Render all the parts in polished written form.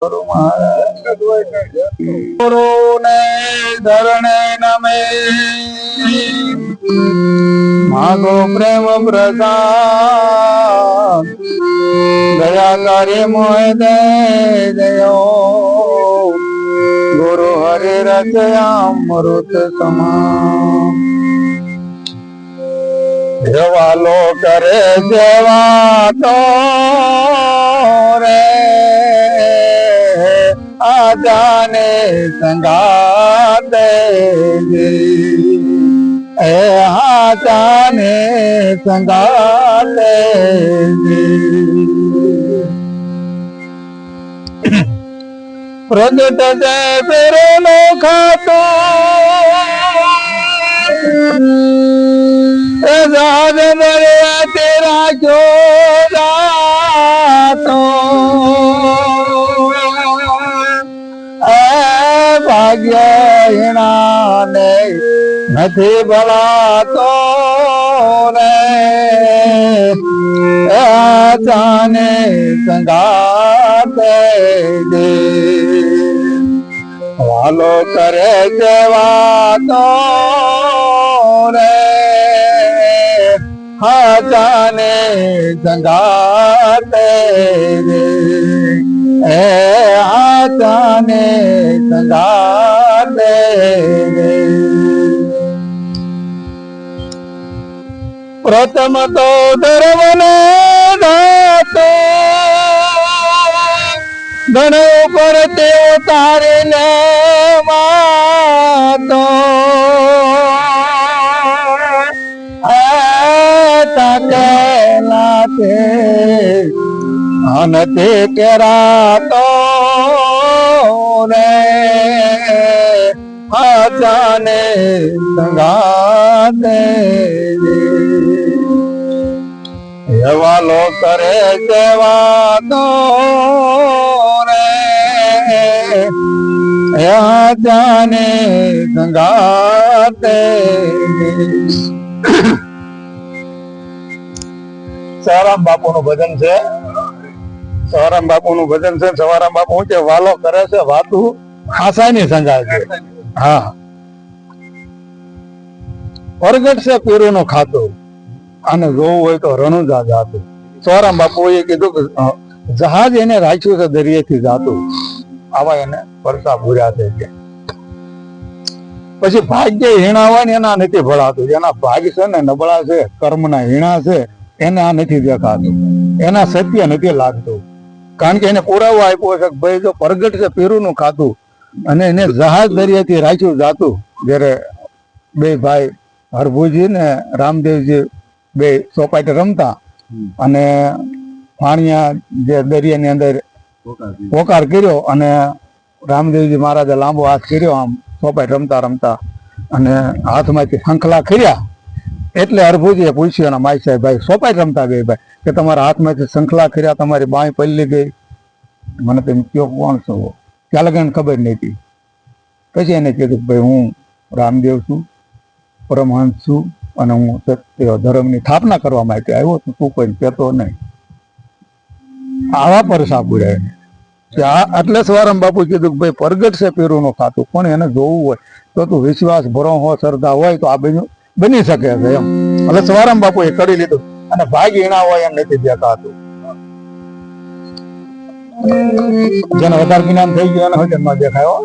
ગુરુ ને ધરણે નમે માગો પ્રેમ પ્રસાદ દયા કરે મોહ દે દયો ગુરુ હરે રચયામૃત સમાન દેવાલો કરે જેવા તો રે આજાને સંગાતે એ આજાને સંગાતે પ્રગટ છે પેરેલો ખાતો રાજ દરિયા તેરા જોડાતો ભાગ્ય હીણાને નથી ભલાતો રે જાને સંગાતે દે વાલો કરે જેવાતો રે જાને સંગાતે દે એ જાને સંગાતે દે પ્રથમ તો ધર્મને ગાતો ધન ઉપર તે તારી લે માતો તાકેલાતે અનતે કેરાતો રે જાને સંગાતે વાલો કરે જેવાતો રે જાને સંગાતે સવારામ બાપુ નું ભજન છે. સવારામ બાપુ નું ભજન છે. સવારામ બાપુ છે વાલો કરે છે વાતું ખાસાની સંગાય છે. હા પ્રગટ છે પીરું નું ખાતું અને જોવું હોય તો રણુજા જાતું. સવારામ બાપુ એ કીધું કે જહાજ એને રાખ્યું છે દરિયેથી જાતું. આવા એને પરસા ભૂર્યા છે કે પછી ભાગ્ય હીણા હોય ને એના નથી ભળાતું. જેના ભાગ છે ને નબળા છે, કર્મના હીણા છે, એને આ નથી દેખાતું, એના સત્ય નથી લાગતું. કારણ કે એને પુરાવો આપ્યો છે કે ભાઈ જો પ્રગટ છે પીરું નું ખાતું અને એને જહાજ દરિયાથી રાખ્યું જાતું. જયારે બે ભાઈ હરભુજી ને રામદેવજી બે ચોપાટી રમતા અને પાણીયા જે દરિયાની અંદર પોકાર કર્યો અને રામદેવજી મહારાજે લાંબો હાથ કર્યો આમ ચોપાટી રમતા રમતા અને હાથમાંથી શંખલા કર્યા એટલે હરભુજીએ પૂછ્યું એના માઈ સાહેબ ભાઈ સોપાઈ રમતા ગઈ ભાઈ કે તમારા હાથમાંથી શંખલા કર્યા, તમારી બાઈ પલ્લી ગઈ, મને તમે કયો કોણ છો? ત્યાં લગન ખબર નહોતી. પછી એને કીધું ભાઈ હું રામદેવ છું, પરમહંસ છું અને હું સત્ય ધર્મની સ્થાપના કરવા માટે આવ્યો છું, તું કોઈ કહેતો નહીં. આવા પરસા પૂર્યા. એટલે સવારામ બાપુ કીધું ભાઈ પ્રગટ છે પીરું નું ખાતું, પણ એને જોવું હોય તો તું વિશ્વાસ ભરો હો શ્રદ્ધા હોય તો આ બધું બની શકે છે એમ. એટલે સવારામ બાપુ એ કરી લીધું અને ભાગ હીણા હોય એમ નથી દેખાતું. જેને વધારે જ્ઞાન થઈ ગયું એને હજન માં દેખાયો.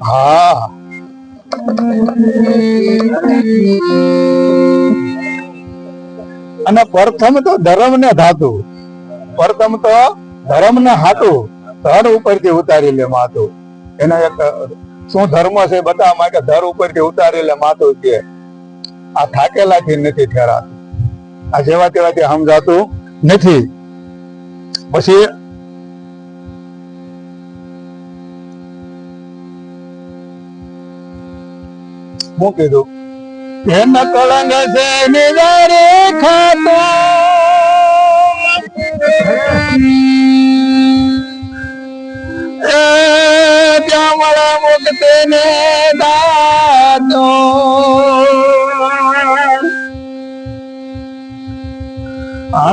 હા અને પ્રથમ તો ધર્મ ને ધાતું, પ્રથમ તો ધર્મ ને હાથું ધર ઉપરથી ઉતારી લે માથું. એના એક શું ધર્મ છે બતાવવા માટે ધર ઉપરથી ઉતારી લે માથું કે આ થાકેલાથી નથી ઠેરાતું, આ જેવા તેવાથી સમજાતું નથી. પછી હું કીધું એન કળંગ છે નિવારે ખાતો ત્યાં મળે મુક્તિ ને દાતો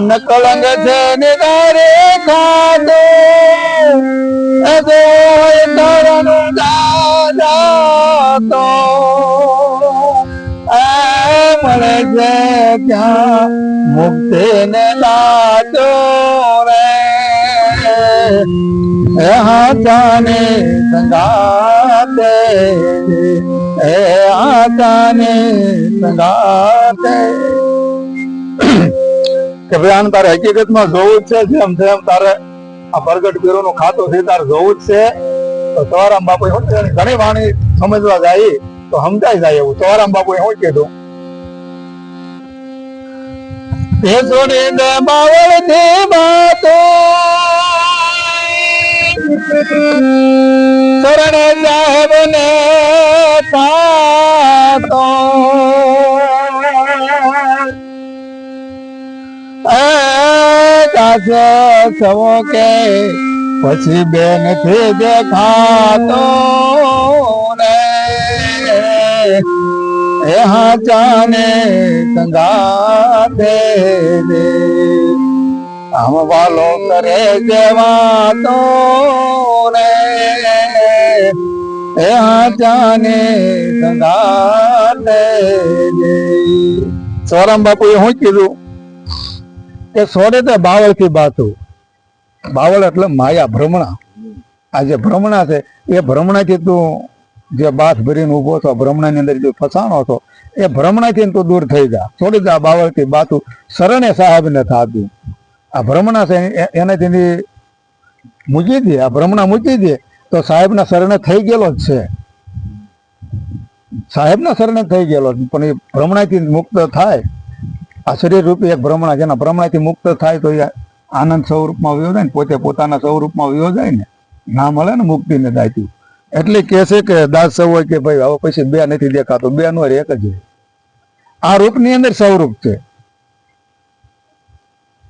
અન કલંગ છે નિધારે ખાધો તારાનું દાદા તો મળે છે ક્યાં મુક્તિ ને દાદો રે હાથાને સંગાતે હાથાને સંગાતે કે ભાઈ આને તારે હકીકતમાં જોવું જ છે જેમ તારે આ પ્રગટ પીરો નું ખાતું છે તારે જોવું જ છે તો સવારામ બાપુ ઘણી વાણી સમજવા જાય તો સમજાઈ જાય એવું સવારામ બાપુ શું કીધું એ છોડી દે બાવળ થી બાતો શરણ સાહેબ ને તાતો કાશે સવો કે પછી બેન થી દેખાતો રે એ હાચાને સંગાતે રે આમ વાલો કરે જેવાતો રે એ હાચાને સંગાતે રે સોરામ બાપુએ શું કીધું કે સોડે તે બાવળ થી બાતું બાવળ એટલે માયા ભ્રમણા આ જે ભ્રમણા છે એ ભ્રમણા થી તું જે બાથ ભરીને ઉભો છો ભ્રમણા ની અંદર જે ફસાણો છો એ ભ્રમણા થી તું દૂર થઈ જા છોડી જા બાવળ થી બાતું શરણે સાહેબ ને થાતું આ ભ્રમણા છે એનાથી મૂકી દે આ ભ્રમણા મૂકી દે તો સાહેબ ના શરણે થઈ ગયેલો જ છે સાહેબ ના શરણે થઈ ગયેલો પણ એ ભ્રમણા થી મુક્ત થાય આ શરીર રૂપી એક ભ્રમણા જેના ભ્રમણા થી મુક્ત થાય તો એ આનંદ સ્વરૂપમાં વયો જાય ને પોતે પોતાના સ્વરૂપમાં વયો જાય ને ના મળે ને મુક્તિ ને દાયતું એટલે કે છે કે દાસ સૌ હોય કે ભાઈ હવે પછી બે નથી દેખાતો બે નો એક જ આ રૂપ ની અંદર સ્વરૂપ છે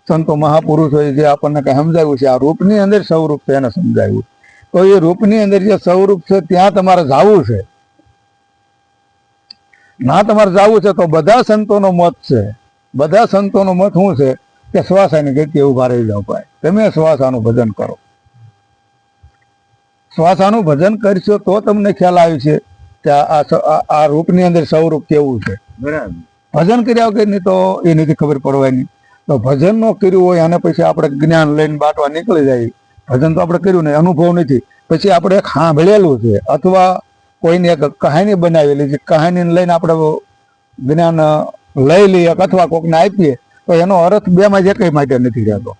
સંતો મહાપુરુષોએ જે આપણને કઈ સમજાવ્યું છે આ રૂપ ની અંદર સ્વરૂપ છે એને સમજાવ્યું તો એ રૂપ ની અંદર જે સ્વરૂપ છે ત્યાં તમારે જવું છે ના તમારે જવું છે તો બધા સંતોનો મત છે બધા સંતોનો મત શું છે કે શ્વાસાની ગતિ ઉભા રહી જાવ ભાઈ તમે શ્વાસાનું ભજન કરો શ્વાસાનું ભજન કરશો તો તમને ખ્યાલ આવે છે કે આ રૂપની અંદર સ્વરૂપ કેવું છે બરાબર ભજન કર્યા વગર નહીં તો એ નથી ખબર પડવાની તો ભજન નો કર્યું હોય અને પછી આપણે જ્ઞાન લઈને બાટવા નીકળી જાય ભજન તો આપણે કર્યું નહીં અનુભવ નથી પછી આપણે એક સાંભળેલું છે અથવા કોઈને એક કહાની બનાવેલી છે કહાની લઈને આપણે જ્ઞાન લઈ લઈએ અથવા કોકને આપીએ તો એનો અર્થ બે માં જે કઈ માટે નથી રહેતો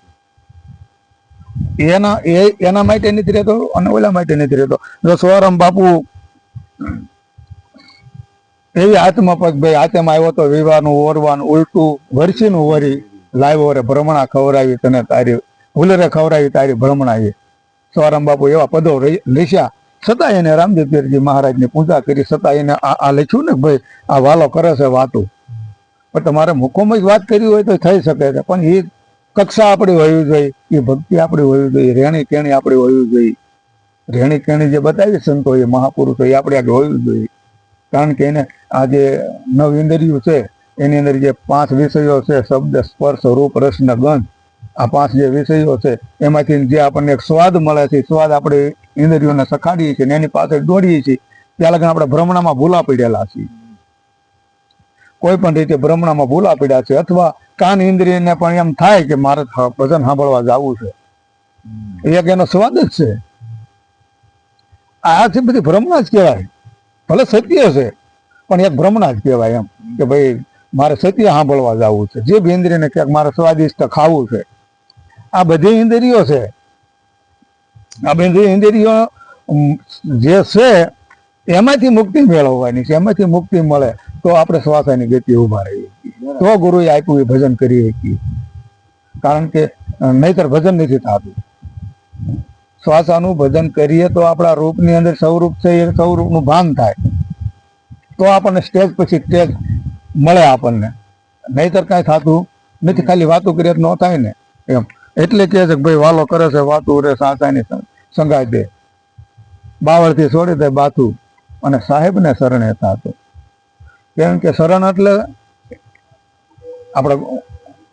એના માટે નથી રહેતો અને ઓલા માટે નથી રહેતો જો સવારામ બાપુ એવી આત્મા પગ ભાઈ હાથમાં આવ્યો તો વિવાનું ઓરવાનું ઉલટું વરસીનું વરી લાવ્યો રે ભ્રમણા ખવડાવી તને તારી ભૂલરે ખવડાવી તારી ભ્રમણા એ સવારામ બાપુ એવા પદો લીસ્યા છતાં એને રામદેવ પીરજી મહારાજની પૂજા કરી છતાં એને આ લખ્યું ને ભાઈ આ વાલો કરે છે વાતું પણ તમારે મુખોમાં જ વાત કરી હોય તો થઈ શકે છે પણ એ કક્ષા આપણી હોવી જોઈએ એ ભક્તિ આપણી હોવી જોઈએ રેણી કેણી આપણી હોવી જોઈએ રેણી કેણી જે બતાવી સંતો એ મહાપુરુષો એ આપણે આગળ હોવી જોઈએ કારણ કે એને આ જે નવ ઇન્દ્રિયો છે એની અંદર જે 5 વિષયો છે શબ્દ સ્પર્શ રૂપ રસ ને ગંધ આ 5 જે વિષયો છે એમાંથી જે આપણને એક સ્વાદ મળે છે સ્વાદ આપણે ઇન્દ્રિયોને સખાડીએ છીએ એની પાછળ દોડીએ છીએ ત્યાં લગન આપણે ભ્રમણામાં ભૂલા પડેલા છીએ કોઈ પણ રીતે ભ્રમણામાં ભૂલા પડ્યા છે અથવા કાન ઇન્દ્રિયને પણ એમ થાય કે મારે ભજન સાંભળવા જવું છે એક એનો સ્વાદ જ છે આ છે બધી ભ્રમણા જ કહેવાય ભલે સત્ય છે પણ એક ભ્રમણા જ કહેવાય એમ કે ભાઈ મારે સત્ય સાંભળવા જવું છે જે બી ઇન્દ્રિયને ક્યાંક મારે સ્વાદિષ્ટ ખાવું છે આ બધી ઇન્દ્રિયો છે આ બધી ઇન્દ્રિયો જે છે એમાંથી મુક્તિ મેળવવાની છે એમાંથી મુક્તિ મળે તો આપણે શ્વાસની ગતિ ઉભા રહીએ તો ગુરુએ આપ્યું એ ભજન કરીએ છીએ કારણ કે નહીતર ભજન નથી થતું શ્વાસાનું ભજન કરીએ તો આપણા રૂપની અંદર સ્વરૂપ છે એ સ્વરૂપનું ભાન થાય તો આપણને સ્ટેજ પછી સ્ટેજ મળે આપણને નહીતર કાંઈ થતું નથી ખાલી વાતો કરીએ ન થાય ને એમ એટલે કહે છે કે ભાઈ વાલો કરે છે વાતું રે સાસાની સંગાય દે બાવળથી છોડી દે બાતું અને સાહેબને શરણે થતું કેમ કે શરણ એટલે આપણે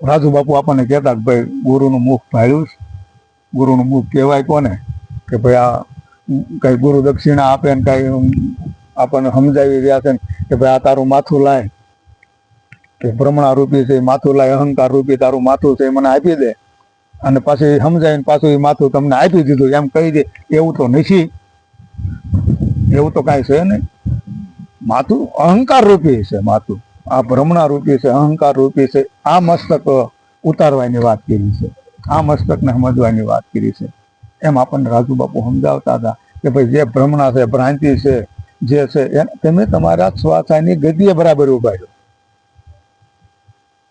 રાજુ બાપુ આપણને કહેતા કે ભાઈ ગુરુનું મુખ ભાળ્યું છે. ગુરુનું મુખ કહેવાય કોને કે ભાઈ આ કઈ ગુરુ દક્ષિણા આપે ને કઈ આપણને સમજાવી રહ્યા છે કે ભાઈ આ તારું માથું લાય, કે ભ્રમણા રૂપી છે માથું લાય, અહંકાર રૂપી તારું માથું છે મને આપી દે, અને પાછું સમજાવીને પાછું એ માથું તમને આપી દીધું એમ કહી દે. એવું તો નથી, એવું તો કાંઈ છે નહીં. માથું અહંકાર રૂપી છે, માથું આ ભ્રમણા રૂપી છે, અહંકાર રૂપી છે. આ મસ્તક ઉતારવાની વાત કરી છે, આ મસ્તકને સમજવાની વાત કરી છે. એમ આપણને રાજુ બાપુ સમજાવતા હતા કે ભાઈ જે ભ્રમણા છે, ભ્રાંતિ છે, જે છે તમે તમારા સ્વાચાની ગતિએ બરાબર ઉભા રહ્યો.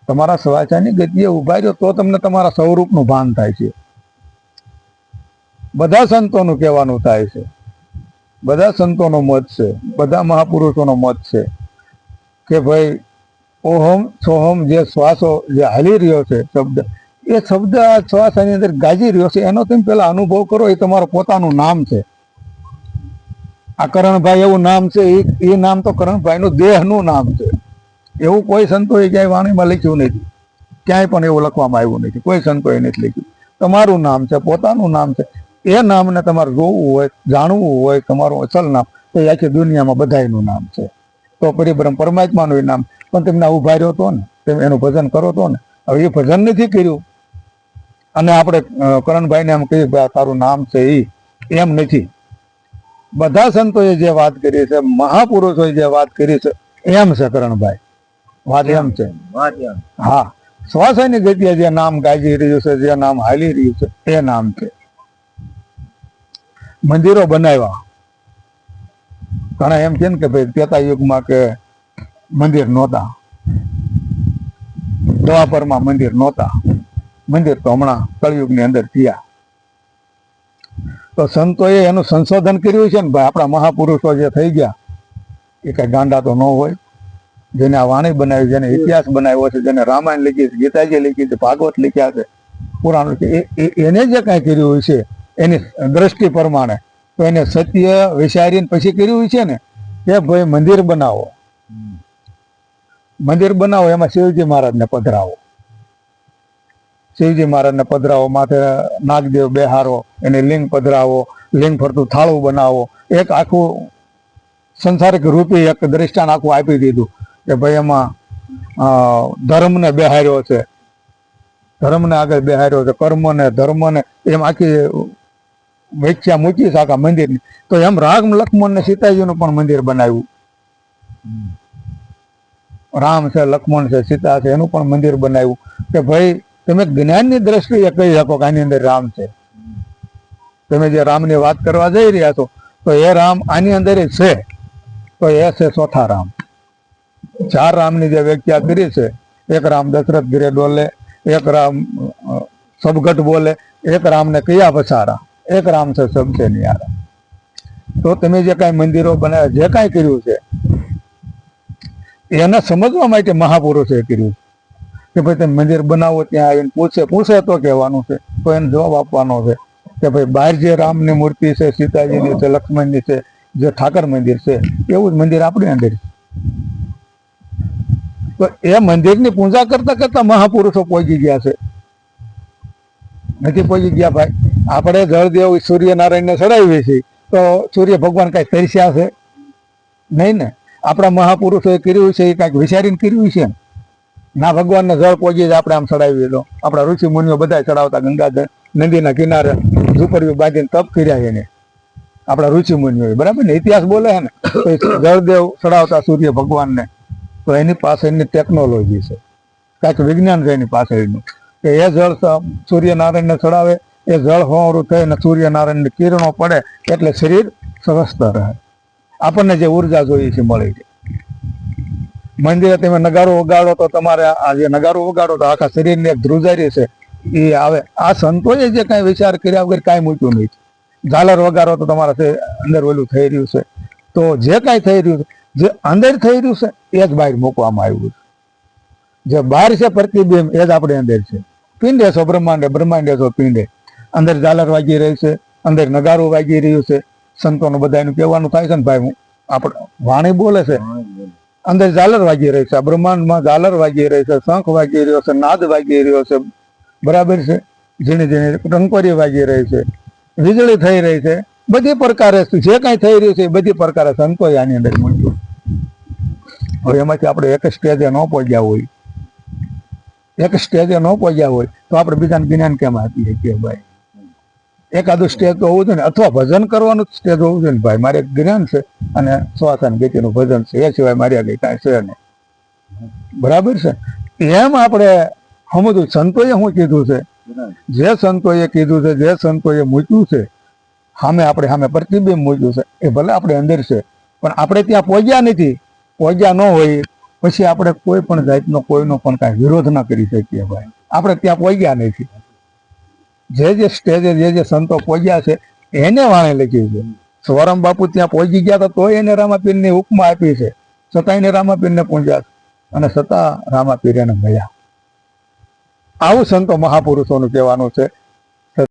તમારા સ્વાચાની ગતિએ ઉભા રહ્યો તો તમને તમારા સ્વરૂપનું ભાન થાય છે. બધા સંતોનું કહેવાનું થાય છે, બધા સંતોનો મત છે, બધા મહાપુરુષોનો મત છે કે ભાઈ ઓહમ સોહમ જે શ્વાસો જે હાલી રહ્યો છે શબ્દ, એ શબ્દ આ શ્વાસની અંદર ગાજી રહ્યો છે એનો તમે પેલા અનુભવ કરો. એ તમારું પોતાનું નામ છે. આ કરણભાઈ એવું નામ છે, એ નામ તો કરણભાઈનું દેહનું નામ છે. એવું કોઈ સંતોએ ક્યાંય વાણીમાં લખ્યું નથી, ક્યાંય પણ એવું લખવામાં આવ્યું નથી, કોઈ સંતોએ નથી લખ્યું. તમારું નામ છે, પોતાનું નામ છે. એ નામને તમારે જોવું હોય, જાણવું હોય, તમારું અસલ નામ, તો એ આખી દુનિયામાં બધાયનું નામ છે. તો પરિબ્રહ્મ પરમાત્માનું નામ. પણ તેમને ઉભા રહ્યો તો ને, તેમ એનું ભજન કરો તો ને. હવે એ ભજન નથી કર્યું અને આપણે કરણભાઈને એમ કહીએ કે તારું નામ છે એમ નથી. બધા સંતોએ જે વાત કરી છે, મહાપુરુષોએ જે વાત કરી છે એમ છે કરણભાઈ, વાત એમ છે. હા, શ્વાસની ગતિએ જે નામ ગાજી રહ્યું છે, જે નામ હાલી રહ્યું છે એ નામ છે. મંદિરો બનાવ્યા, ઘણા એમ છે ને કે ભાઈ ત્રેતા યુગમાં કે મંદિર નહોતા, દ્વાપરમાં મંદિર નહોતા. મંદિર તો હમણાં કળયુગની અંદર થયા. તો સંતોએ એનું સંશોધન કર્યું છે ને ભાઈ. આપણા મહાપુરુષો જે થઈ ગયા એ કઈ ગાંડા તો ન હોય. જેને આ વાણી બનાવી, જેને ઇતિહાસ બનાવ્યો છે, જેને રામાયણ લખી છે, ગીતાજી લખી છે, ભાગવત લખ્યા છે, પુરાણ લખ્યા, એને જે કાંઈ કર્યું હોય છે એની દ્રષ્ટિ પ્રમાણે, તો એને સત્ય વિચારીને પછી કર્યું હોય છે ને કે ભાઈ મંદિર બનાવો, મંદિર બનાવો, એમાં શિવજી મહારાજને પધરાવો, શિવજી મહારાજને પધરાવો, માથે નાગદેવ બેહારો, એને લિંગ પધરાવો, લિંગ ફરતું થાળું બનાવો. એક આખું સંસારિક રૂપી એક દ્રષ્ટાન આખું આપી દીધું કે ભાઈ એમાં ધર્મને બેહાર્યો છે, ધર્મને આગળ બેહાર્યો છે, કર્મને, ધર્મને, એમ આખી વ્યાખ્યા મૂકી છે આખા મંદિરની. તો એમ રામ લક્ષ્મણ ને સીતાજીનું પણ મંદિર બનાવ્યું. રામ છે, લક્ષ્મણ છે, સીતા છે, એનું પણ મંદિર બનાવ્યું કે ભાઈ તમે જ્ઞાનની દ્રષ્ટિએ કહી શકો કે આની અંદર રામ છે. તમે જે રામની વાત કરવા જઈ રહ્યા છો તો એ રામ આની અંદર છે, તો એ છે ચોથા રામ. 4 રામની જે વ્યાખ્યા કરી છે, એક રામ દશરથ ગીરે ડોલે, એક રામ સબગટ બોલે, એક રામને કયા પછારા, એક રામ છે સબસે નિયારા. તો તમે જે કાંઈ મંદિરો બનાવ્યા, જે કાંઈ કર્યું છે એને સમજવા માટે મહાપુરુષે કર્યું કે ભાઈ તમે મંદિર બનાવો, ત્યાં આવીને પૂછે તો કહેવાનું છે, તો એને જવાબ આપવાનો છે કે ભાઈ બહાર જે રામની મૂર્તિ છે, સીતાજીની છે, લક્ષ્મણની છે, જે ઠાકર મંદિર છે, એવું જ મંદિર આપણી અંદર. તો એ મંદિરની પૂજા કરતા કરતા મહાપુરુષો પહોંચી ગયા છે, નથી પહોંચી ગયા ભાઈ. આપણે જળદેવ સૂર્યનારાયણને ચડાવીએ છીએ તો સૂર્ય ભગવાન કાંઈ તરસ્યા છે નહીં ને. આપણા મહાપુરુષોએ કર્યું છે એ કાંઈક વિચારીને કર્યું છે ના. ભગવાનને જળ પહોંચી જ આપણે આમ ચડાવીએ તો આપણા ઋષિ મુનિઓ બધા ચડાવતા, ગંગાજળ નદીના કિનારે ઝુંપડીઓ બાંધીને તપ કર્યા એને આપણા ઋષિ મુનિઓએ, બરાબર ને. ઇતિહાસ બોલે છે ને તો જળદેવ ચડાવતા સૂર્ય ભગવાનને, તો એની પાછળની ટેકનોલોજી છે, કાંઈક વિજ્ઞાન છે એની પાછળનું, કે એ જળ સૂર્યનારાયણને ચડાવે, એ જળ હોવાનું થઈને સૂર્યનારાયણની કિરણો પડે એટલે શરીર સ્વસ્થ રહે, આપણને જે ઉર્જા જોઈએ છે મળી જાય. મંદિરે તમે નગારો વગાડો તો તમારે આ જે નગારો વગાડો તો આખા શરીરની એક ધ્રુજારી છે એ આવે. આ સંતોએ જે કાંઈ વિચાર કર્યા વગર કાંઈ મૂક્યું નહીં. ઝાલર વગાડો તો તમારા અંદર ઓલું થઈ રહ્યું છે. તો જે કાંઈ થઈ રહ્યું છે, જે અંદર થઈ રહ્યું છે એ જ બહાર મૂકવામાં આવ્યું છે. જે બહાર છે પ્રતિબિંબ એ જ આપણે અંદર છે. પિંડે છો બ્રહ્માંડે, બ્રહ્માંડે છો પિંડે. અંદર ઝાલર વાગી રહી છે, અંદર નગારું વાગી રહ્યું છે. સંતોનું બધાનું કહેવાનું થાય છે ને ભાઈ, આપણે વાણી બોલે છે અંદર ઝાલર વાગી રહી છે, આ બ્રહ્માંડમાં ઝાલર વાગી રહી છે, શંખ વાગી રહ્યો છે, નાદ વાગી રહ્યો છે, બરાબર છે, ઝીણી ઝીણી ટંકોરી વાગી રહી છે, વીજળી થઈ રહી છે, બધી પ્રકારે જે કાંઈ થઈ રહ્યું છે એ બધી પ્રકારે સંતોષ આની અંદર મૂક્યું. હવે એમાંથી આપણે એક સ્ટેજે ન પહોંચ્યા હોય, એક સ્ટેજે ન પહોંચ્યા હોય તો આપણે બીજાને જ્ઞાન કેમ આપીએ કે ભાઈ એકાદું સ્ટેજ તો હોવું જોઈએ ને, અથવા ભજન કરવાનું સ્ટેજ હોવું જોઈએ ને ભાઈ મારે જ્ઞાન છે અને શ્વાસન ગતિનું ભજન છે, એ સિવાય મારી આગળ કાંઈ છે નહીં, બરાબર છે. એમ આપણે સમજવું સંતોએ શું કીધું છે, જે સંતોએ કીધું છે, જે સંતોએ મૂક્યું છે સામે આપણે સામે પ્રતિબિંબ મૂક્યું છે, એ ભલે આપણે અંદર છે પણ આપણે ત્યાં પહોંચ્યા નથી. પહોંચ્યા ન હોય પછી આપણે કોઈ પણ જાતનો કોઈનો પણ કાંઈ વિરોધ ન કરી શકીએ ભાઈ, આપણે ત્યાં પહોંચ્યા નથી. જે સ્ટેજે જે સંતો પહોંચ્યા છે એને વાણે લખ્યું છે. સ્વરમ બાપુ ત્યાં પહોંચી ગયા હતા તોય એને રામાપીરની ઉપમા આપી છે, છતાં એને રામાપીરને પહોંચ્યા અને છતાં રામાપીર એને મળ્યા. આવું સંતો મહાપુરુષોનું કહેવાનું છે.